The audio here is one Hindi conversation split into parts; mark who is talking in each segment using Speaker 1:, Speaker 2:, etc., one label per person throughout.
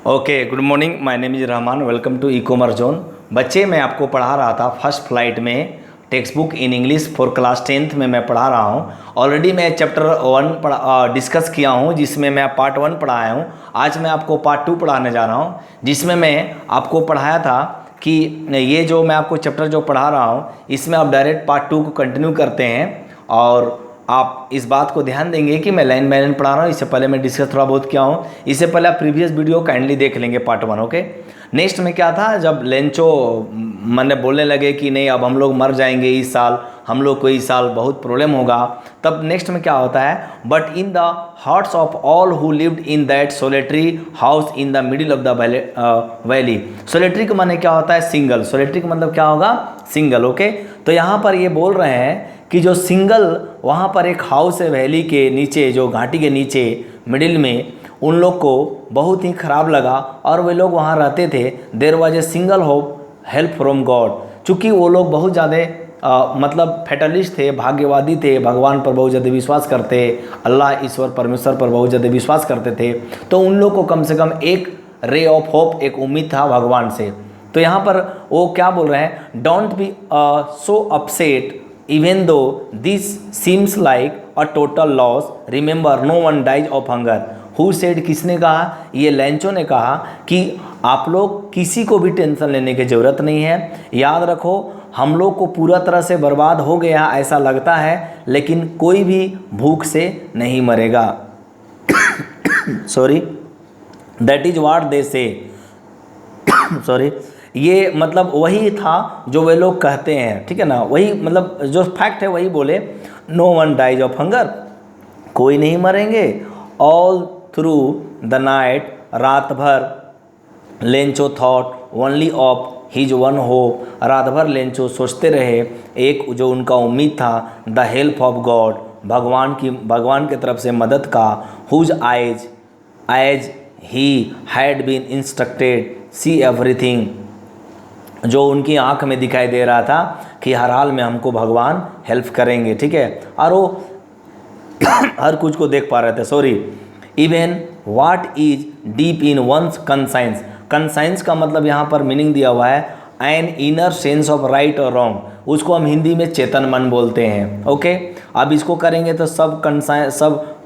Speaker 1: Okay, good morning. My name is Rahman. Welcome to e commerce zone. बच्चे, मैं आपको पढ़ा रहा था फर्स्ट फ्लाइट में textbook in English for class 10th में मैं पढ़ा रहा हूँ। ऑलरेडी मैं चैप्टर 1 डिस्कस किया हूँ, जिसमें मैं पार्ट 1 पढ़ाया हूँ। आज मैं आपको पार्ट 2 पढ़ाने जा रहा हूँ, जिसमें मैं आपको पढ़ाया था कि ये जो मैं आपको चैप्टर जो पढ़ा रहा हूँ, इसमें आप डायरेक्ट पार्ट 2 को कंटिन्यू करते हैं। और आप इस बात को ध्यान देंगे कि मैं लाइन बाय लाइन पढ़ा रहा हूँ। इससे पहले मैं डिस्कस थोड़ा बहुत किया हूँ। इससे पहले आप प्रीवियस वीडियो काइंडली देख लेंगे पार्ट 1। ओके, नेक्स्ट में क्या था, जब लेंचो मैंने बोलने लगे कि नहीं अब हम लोग मर जाएंगे इस साल, हम लोग को इस साल बहुत प्रॉब्लम होगा, तब नेक्स्ट में क्या होता है, but in the hearts of all who lived in that solitary house in the middle of the valley. Solitary का माने क्या होता है, सिंगल। सोलेटरी का मतलब क्या होगा, सिंगल। ओके, तो यहाँ पर ये बोल रहे हैं कि जो सिंगल वहाँ पर एक हाउस है वैली के नीचे, जो घाटी के नीचे मिडिल में, उन लोग को बहुत ही ख़राब लगा और वे लोग वहाँ रहते थे। There was a single hope help from God. चूँकि वो लोग बहुत ज़्यादा मतलब फैटलिस्ट थे, भाग्यवादी थे, भगवान पर बहुत ज़्यादा विश्वास करते, अल्लाह ईश्वर परमेश्वर पर बहुत ज़्यादा विश्वास करते थे, तो उन लोग को कम से कम एक रे ऑफ होप, एक उम्मीद था भगवान से। तो यहाँ पर वो क्या बोल रहे हैं, don't be so upset even though this seems like a total loss, remember no one dies of hunger. Who said, किसने कहा, ये लेंचो ने कहा कि आप लोग किसी को भी टेंशन लेने की ज़रूरत नहीं है। याद रखो, हम लोग को पूरा तरह से बर्बाद हो गया ऐसा लगता है, लेकिन कोई भी भूख से नहीं मरेगा। Sorry, that is what they से। सॉरी, ये मतलब वही था जो वे लोग कहते हैं, ठीक है ना, वही मतलब जो फैक्ट है वही बोले। No one dies of hunger, कोई नहीं मरेंगे। ऑल थ्रू द नाइट, रात भर Lencho thought only of his one hope, रात भर लेंचो सोचते रहे एक जो उनका उम्मीद था, द हेल्प ऑफ गॉड, भगवान की तरफ से मदद का। Whose eyes as he had been instructed see everything, जो उनकी आंख में दिखाई दे रहा था कि हर हाल में हमको भगवान हेल्प करेंगे, ठीक है, और वो हर कुछ को देख पा रहे थे। Sorry, even what is deep in one's conscience. Conscience का मतलब यहाँ पर मीनिंग दिया हुआ है an inner sense of right और रॉन्ग, उसको हम हिंदी में चेतन मन बोलते हैं। ओके, अब इसको करेंगे तो सब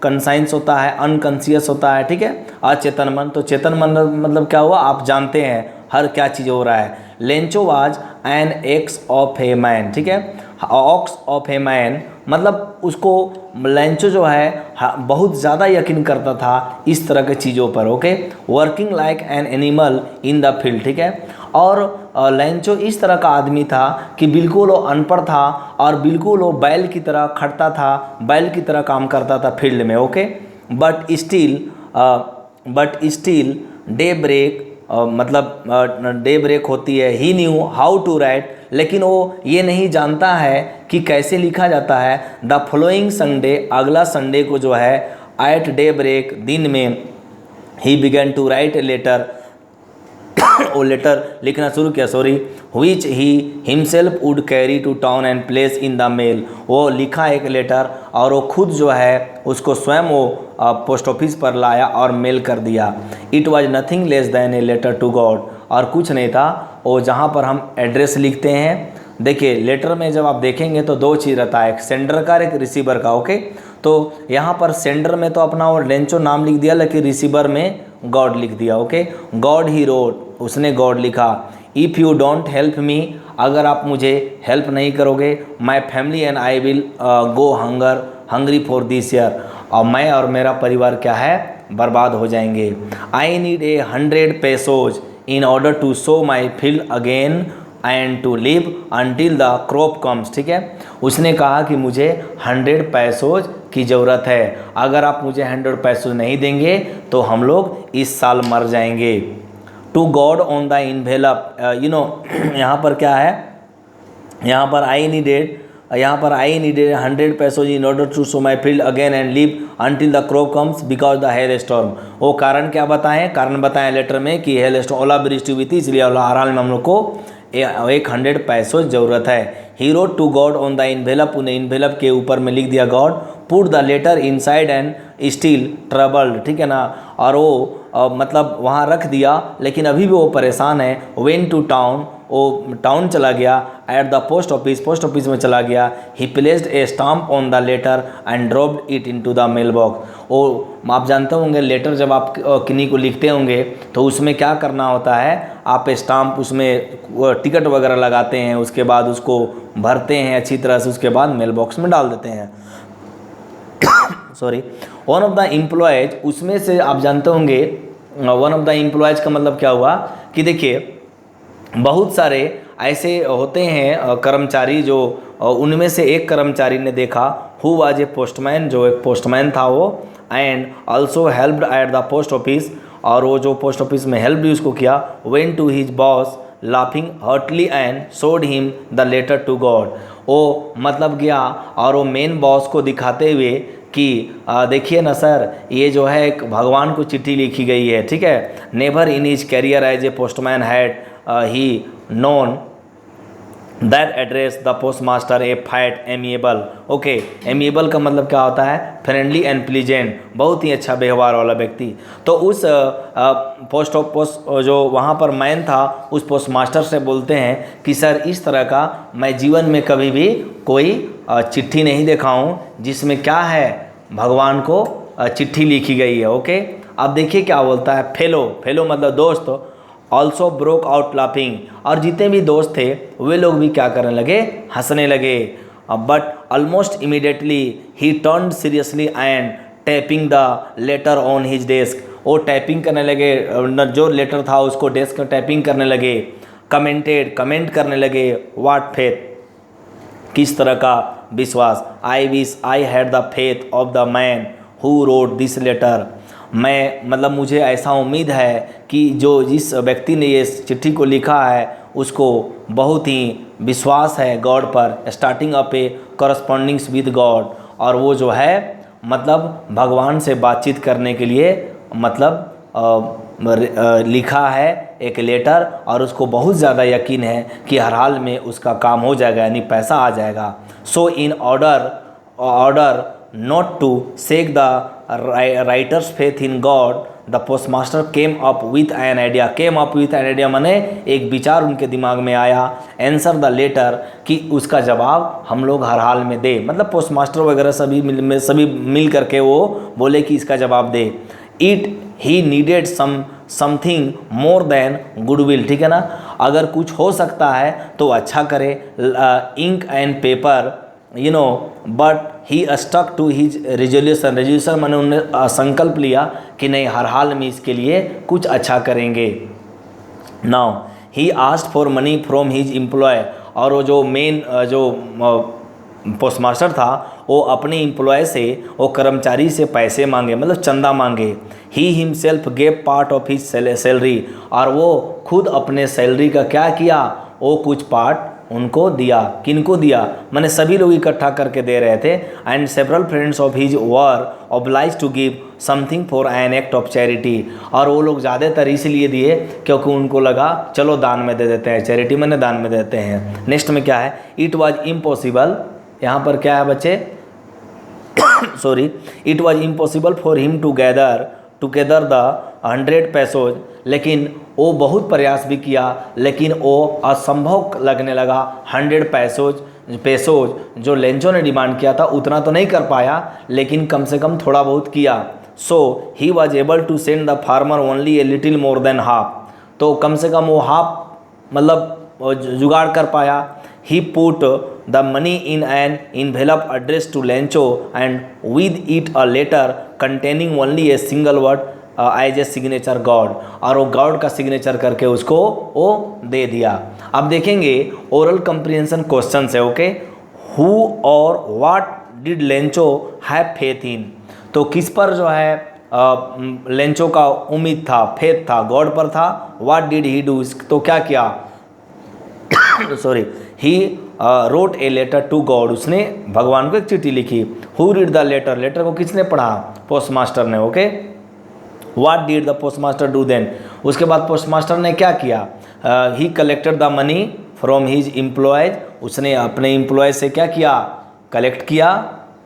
Speaker 1: कंसाइंस होता है, अनकॉन्शियस होता है, ठीक है, अचेतन मन। तो चेतन मन मतलब क्या हुआ, आप जानते हैं हर क्या चीज़ हो रहा है। Lencho was an x of a man, ठीक है, ऑक्स ऑफ ए मैन मतलब उसको लेंचो जो है बहुत ज़्यादा यकीन करता था इस तरह के चीज़ों पर। Okay, working like an animal in the field, ठीक है, और लेंचो इस तरह का आदमी था कि बिल्कुल वो अनपढ़ था और बिल्कुल वो बैल की तरह खटता था, बैल की तरह काम करता था फील्ड में। Okay, but still daybreak मतलब डे ब्रेक होती है, he knew how to write, लेकिन वो ये नहीं जानता है कि कैसे लिखा जाता है। द फॉलोइंग संडे, अगला संडे को जो है, एट डे ब्रेक, दिन में, he began to write a letter, वो लेटर लिखना शुरू किया। Sorry, which he himself would carry to town and place in the mail, वो लिखा एक लेटर और वो खुद जो है उसको स्वयं वो पोस्ट ऑफिस पर लाया और मेल कर दिया। It was nothing less than a letter to God, और कुछ नहीं था वो जहाँ पर हम एड्रेस लिखते हैं। देखिए, लेटर में जब आप देखेंगे तो दो चीज़ रहता है, एक सेंडर का, एक रिसीवर का। ओके, तो यहाँ पर सेंडर में तो अपना वो लेंचो नाम लिख दिया, लेकिन रिसीवर में गॉड लिख दिया। ओके, गॉड ही रोट, उसने गॉड लिखा। If you don't help me, अगर आप मुझे हेल्प नहीं करोगे, my family and I will go hungry for this year, और मैं और मेरा परिवार क्या है, बर्बाद हो जाएंगे। I need 100 pesos in order to sow my field again and to live until the crop comes, ठीक है, उसने कहा कि मुझे 100 पैसोज की ज़रूरत है, अगर आप मुझे 100 पैसोज नहीं देंगे तो हम लोग इस साल मर जाएंगे। To God on the envelope, you know, यहाँ पर क्या है, यहाँ पर I needed 100 pesos in order to sow my field again and live until the crop comes because the hailstorm. वो कारण क्या बताएं, कारण बताएं लेटर में कि हेल स्टॉर्म, ओलावृष्टि हुई थी, इसलिए हाल में हम लोग को 100 पैसों ज़रूरत है। He wrote to God on the envelope, उन्हें इन्वेलप के ऊपर में लिख दिया God. Put the letter inside and still troubled, ठीक है ना, और वो मतलब वहाँ रख दिया, लेकिन अभी भी वो परेशान है। वेंट टू टाउन, वो टाउन चला गया। At the post office, post office में चला गया। He placed a stamp on the letter and dropped it into the mail box. वो आप जानते होंगे लेटर जब आप किन्हीं को लिखते होंगे तो उसमें क्या करना होता है, आप स्टाम्प उसमें टिकट वगैरह लगाते हैं, उसके बाद उसको भरते हैं अच्छी तरह से, उसके बाद मेल बॉक्स में डाल देते हैं। Sorry, one of the employees, उसमें से आप जानते होंगे वन ऑफ द एम्प्लॉयज का मतलब क्या हुआ कि देखिए बहुत सारे ऐसे होते हैं कर्मचारी, जो उनमें से एक कर्मचारी ने देखा, हु वाज ए पोस्टमैन, जो एक पोस्टमैन था वो, and also helped eight the post office, और वो जो पोस्ट ऑफिस में हेल्प भी उसको किया। Went to his boss laughing heartily and showed him the letter to God. वो मतलब गया और वो मेन बॉस को दिखाते हुए कि देखिए ना सर, ये जो है एक भगवान को चिट्ठी लिखी गई है, ठीक है। Never in his career as a postman had he known that address the post master a fat amiable. Okay, amiable का मतलब क्या होता है, फ्रेंडली एंड प्लीजेंट, बहुत ही अच्छा व्यवहार वाला व्यक्ति। तो उस पोस्ट जो वहाँ पर मैन था, उस पोस्ट मास्टर से बोलते हैं कि सर इस तरह का मैं जीवन में कभी भी कोई चिट्ठी नहीं देखा हूँ जिसमें क्या है, भगवान को चिट्ठी लिखी गई है। ओके, अब देखिए क्या बोलता है, फेलो, फेलो मतलब दोस्त, ऑल्सो ब्रोक आउट लाफिंग, और जितने भी दोस्त थे वे लोग भी क्या करने लगे, हंसने लगे। But almost immediately he turned seriously and tapping the later on his desk. वो टैपिंग करने लगे, जो लेटर था उसको डेस्क में टैपिंग करने लगे। कमेंट करने लगे, व्हाट फेथ, किस तरह का विश्वास। I wish I had the faith of the man who wrote this letter. मैं मतलब मुझे ऐसा उम्मीद है कि जो जिस व्यक्ति ने ये चिट्ठी को लिखा है उसको बहुत ही विश्वास है गॉड पर, starting up a correspondings with God, और वो जो है मतलब भगवान से बातचीत करने के लिए मतलब लिखा है एक लेटर, और उसको बहुत ज़्यादा यकीन है कि हर हाल में उसका काम हो जाएगा, यानी पैसा आ जाएगा। So in order not to shake the writer's faith in God, the postmaster came up with an idea माने एक विचार उनके दिमाग में आया। आंसर द लेटर, कि उसका जवाब हम लोग हर हाल में दे, मतलब पोस्टमास्टर वगैरह सभी मिल करके वो बोले कि इसका जवाब दे। It he needed something more than goodwill, ठीक है ना, अगर कुछ हो सकता है तो अच्छा करे, ink and paper, you know, but he stuck to his resolution मैंने उन्होंने संकल्प लिया कि नहीं हर हाल में इसके लिए कुछ अच्छा करेंगे। Now he asked for money from his employ, और वो जो मेन जो पोस्टमास्टर था वो अपने एम्प्लॉय से, वो कर्मचारी से पैसे मांगे, मतलब चंदा मांगे। He himself gave part of his salary, और वो खुद अपने सैलरी का क्या किया, वो कुछ पार्ट उनको दिया। किनको दिया, मैंने सभी लोग इकट्ठा करके दे रहे थे। And several friends of his were oblige to give something for an act of charity, और वो लोग ज़्यादातर इसलिए दिए क्योंकि उनको लगा चलो दान में दे देते हैं, चैरिटी मैंने दान में देते हैं। नेक्स्ट में क्या है, इट वॉज इम्पॉसिबल, यहाँ पर क्या है बच्चे sorry, it was impossible for him to together the 100 पैसोज, लेकिन वो बहुत प्रयास भी किया लेकिन वो असंभव लगने लगा। 100 पैसोज जो लेंचो ने डिमांड किया था उतना तो नहीं कर पाया, लेकिन कम से कम थोड़ा बहुत किया। So he was able to send the farmer only a little more than half, तो कम से कम वो हाफ मतलब जुगाड़ कर पाया। He put the money in an envelope addressed to Lencho and with it a letter containing only a single word as a signature God, और वो गॉड का सिग्नेचर करके उसको वो दे दिया। अब देखेंगे ओरल कंप्रीहेंशन क्वेश्चन है। ओके, हु और what did Lencho have faith in, तो किस पर जो है लेंचो का उम्मीद था, फेथ था, गॉड पर था। व्हाट डिड ही डू, तो क्या किया sorry, he wrote a letter to God, उसने भगवान को एक चिट्ठी लिखी। Who read the letter, letter को किसने पढ़ा, पोस्टमास्टर ने। Okay, what did the postmaster do then, उसके बाद पोस्टमास्टर ने क्या किया, he collected the money from his employees, उसने अपने एम्प्लॉय से क्या किया, कलेक्ट किया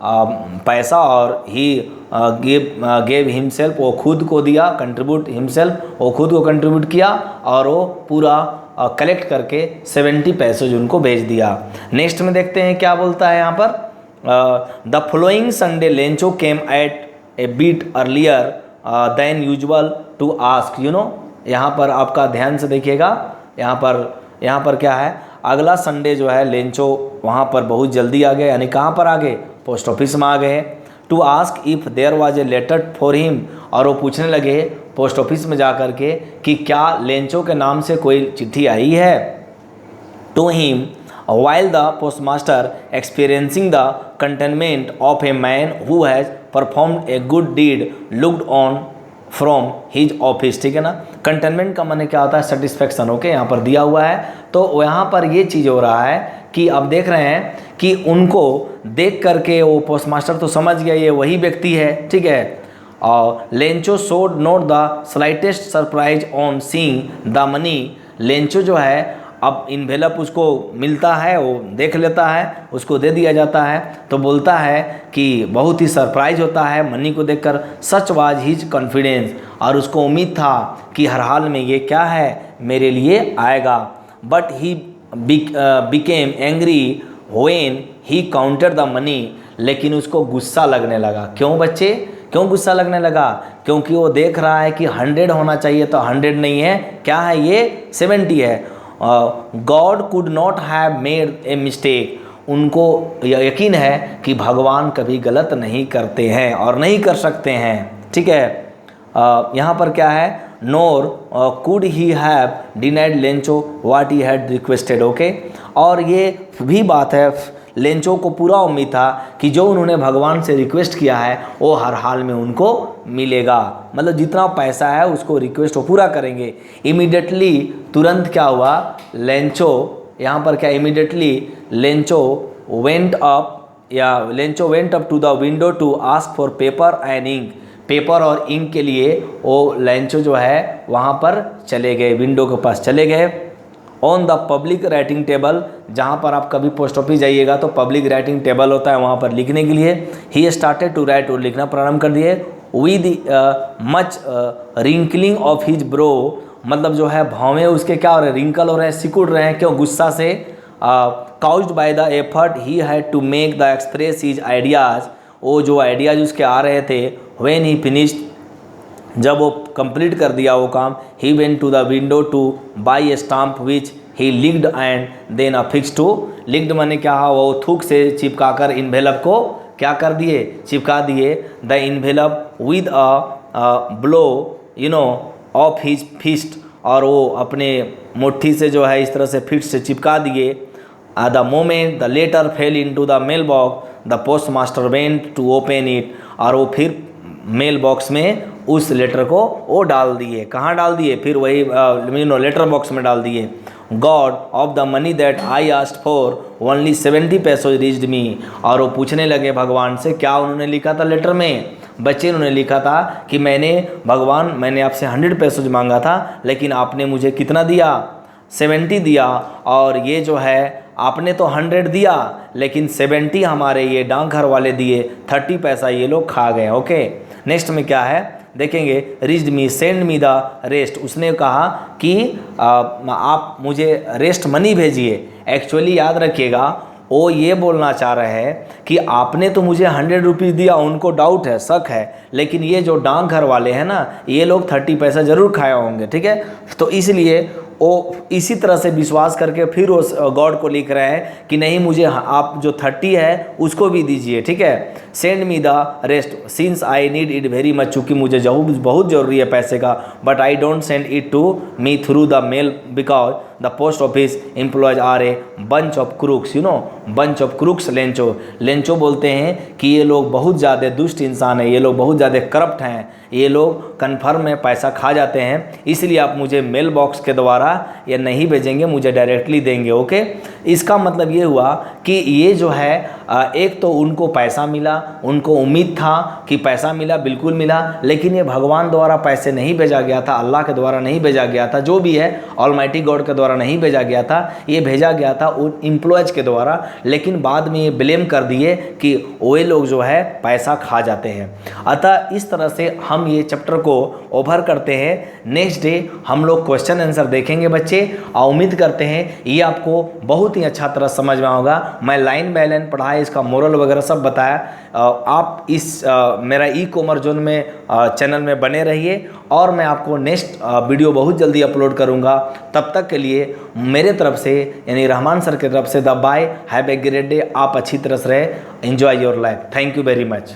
Speaker 1: पैसा और ही गेव हिमसेल्फ, वो खुद को दिया, कंट्रीब्यूट हिमसेल्फ, वो खुद को कंट्रीब्यूट किया और वो पूरा कलेक्ट करके 70 पैसे उनको भेज दिया। नेक्स्ट में देखते हैं क्या बोलता है यहाँ पर। The following Sunday Lencho came at a bit earlier than usual to ask, you know, यहाँ पर आपका ध्यान से देखिएगा, यहाँ पर क्या है, अगला संडे जो है लेंचो वहाँ पर बहुत जल्दी आ गए, यानी कहाँ पर आ गए, पोस्ट ऑफिस में आ गए। To ask if there was a letter for him, और वो पूछने लगे पोस्ट ऑफिस में जा कर के कि क्या लेंचो के नाम से कोई चिट्ठी आई है। To him while the postmaster experiencing the contentment of a man who has performed a good deed looked on from his office, ठीक है ना। कंटेनमेंट का माने क्या होता है, सेटिस्फेक्शन, ओके, यहाँ पर दिया हुआ है। तो यहाँ पर ये चीज़ हो रहा है कि अब देख रहे हैं कि उनको देख करके वो पोस्टमास्टर तो समझ गया ये वही व्यक्ति है, ठीक है। और Lencho showed not the slightest surprise on seeing the money, Lencho जो है अब इन्वेलप उसको मिलता है, वो देख लेता है, उसको दे दिया जाता है, तो बोलता है कि बहुत ही सरप्राइज होता है मनी को देखकर। सच वाज हिज कॉन्फिडेंस, और उसको उम्मीद था कि हर हाल में ये क्या है, मेरे लिए आएगा। But he became angry when he counted the money, लेकिन उसको गुस्सा लगने लगा। क्यों बच्चे, क्यों गुस्सा लगने लगा? क्योंकि वो देख रहा है कि 100 होना चाहिए तो 100 नहीं है, क्या है ये 70 है। God could not have made a mistake, उनको यकीन है कि भगवान कभी गलत नहीं करते हैं और नहीं कर सकते हैं, ठीक है। यहाँ पर क्या है, nor could he have denied Lencho what he had requested, okay. और ये भी बात है, लेंचो को पूरा उम्मीद था कि जो उन्होंने भगवान से रिक्वेस्ट किया है वो हर हाल में उनको मिलेगा, मतलब जितना पैसा है उसको रिक्वेस्ट वो पूरा करेंगे। इमीडिएटली, तुरंत क्या हुआ, लेंचो यहाँ पर क्या, immediately Lencho went up to the window to ask for paper and ink, paper और इंक के लिए वो लेंचो जो है वहाँ पर चले गए, विंडो के पास चले गए। On the public writing table, जहाँ पर आप कभी पोस्ट ऑफिस जाइएगा तो पब्लिक राइटिंग टेबल होता है वहाँ पर लिखने के लिए। ही स्टार्टेड टू राइट, और लिखना प्रारंभ कर दिए। With much wrinkling of his bro, मतलब जो है भावें उसके क्या हो रहे हैं, रिंकल हो रहे हैं, सिकुड़ रहे हैं, क्यों, गुस्सा से। Caused by the effort he had to make the express his ideas, वो जो आइडियाज उसके आ रहे थे। व्हेन ही फिनिश्ड, जब वो कंप्लीट कर दिया वो काम, he went to the window to buy a stamp which he licked and then affix to, licked माने क्या है, वो थूक से चिपका कर इन्वेलप को क्या कर दिए, चिपका दिए। The envelope with a blow you know of his fist, और वो अपने मुट्ठी से जो है इस तरह से फिस्ट से चिपका दिए। The moment the letter fell into the mail box the post master went to open it, और वो फिर मेल बॉक्स में उस लेटर को वो डाल दिए। कहाँ डाल दिए, फिर वही लेटर बॉक्स में डाल दिए। God of the money that I asked for only 70 पैसे रीच्ड मी, और वो पूछने लगे भगवान से, क्या उन्होंने लिखा था लेटर में, बच्चे उन्होंने लिखा था कि भगवान मैंने आपसे 100 पैसे मांगा था, लेकिन आपने मुझे कितना दिया, 70 दिया, और ये जो है आपने तो 100 दिया लेकिन 70 हमारे ये डाकघर वाले दिए, 30 पैसा ये लोग खा गए, ओके। नेक्स्ट में क्या है देखेंगे, reached me send me the rest, उसने कहा कि आप मुझे रेस्ट मनी भेजिए। एक्चुअली याद रखिएगा वो ये बोलना चाह रहे हैं कि आपने तो मुझे 100 रुपीज़ दिया, उनको डाउट है, शक है, लेकिन ये जो डाकघर वाले हैं ना, ये लोग 30 पैसा ज़रूर खाए होंगे, ठीक है। तो इसलिए वो इसी तरह से विश्वास करके फिर उस गॉड को लिख रहे हैं कि नहीं, मुझे आप जो 30 है उसको भी दीजिए, ठीक है। Send me the rest since I need it very much, चूँकि मुझे बहुत ज़रूरी है पैसे का। But I don't send it to me through the mail because the post office employees are a bunch of crooks, you know, bunch of crooks. Lencho बोलते हैं कि ये लोग बहुत ज़्यादा दुष्ट इंसान है, ये लोग बहुत ज़्यादा करप्ट हैं, ये लोग कन्फर्म में पैसा खा जाते हैं, इसलिए आप मुझे मेल बॉक्स के द्वारा या नहीं भेजेंगे, मुझे डायरेक्टली देंगे, ओके। इसका मतलब ये हुआ कि ये जो है एक तो उनको पैसा मिला, उनको उम्मीद था कि पैसा मिला, बिल्कुल मिला, लेकिन ये भगवान द्वारा पैसे नहीं भेजा गया था, अल्लाह के द्वारा नहीं भेजा गया था, जो भी है ऑलमाइटी गॉड के द्वारा नहीं भेजा गया था, ये भेजा गया था उन एम्प्लॉयज के द्वारा। लेकिन बाद में ये ब्लेम कर दिए कि वे लोग जो है पैसा खा जाते हैं। अतः इस तरह से हम ये चैप्टर को ओवर करते हैं। नेक्स्ट डे हम लोग क्वेश्चन आंसर देखेंगे बच्चे, और उम्मीद करते हैं ये आपको बहुत ही अच्छा तरह समझ में होगा। मैं लाइन बाय लाइन पढ़ाया, इसका मोरल वगैरह सब बताया। आप इस मेरा ई कॉमर्स जोन में चैनल में बने रहिए, और मैं आपको नेक्स्ट वीडियो बहुत जल्दी अपलोड करूंगा। तब तक के लिए मेरे तरफ से यानी रहमान सर की तरफ से द bye, have a great day. आप अच्छी तरह से रहे, enjoy your life. Thank you very much.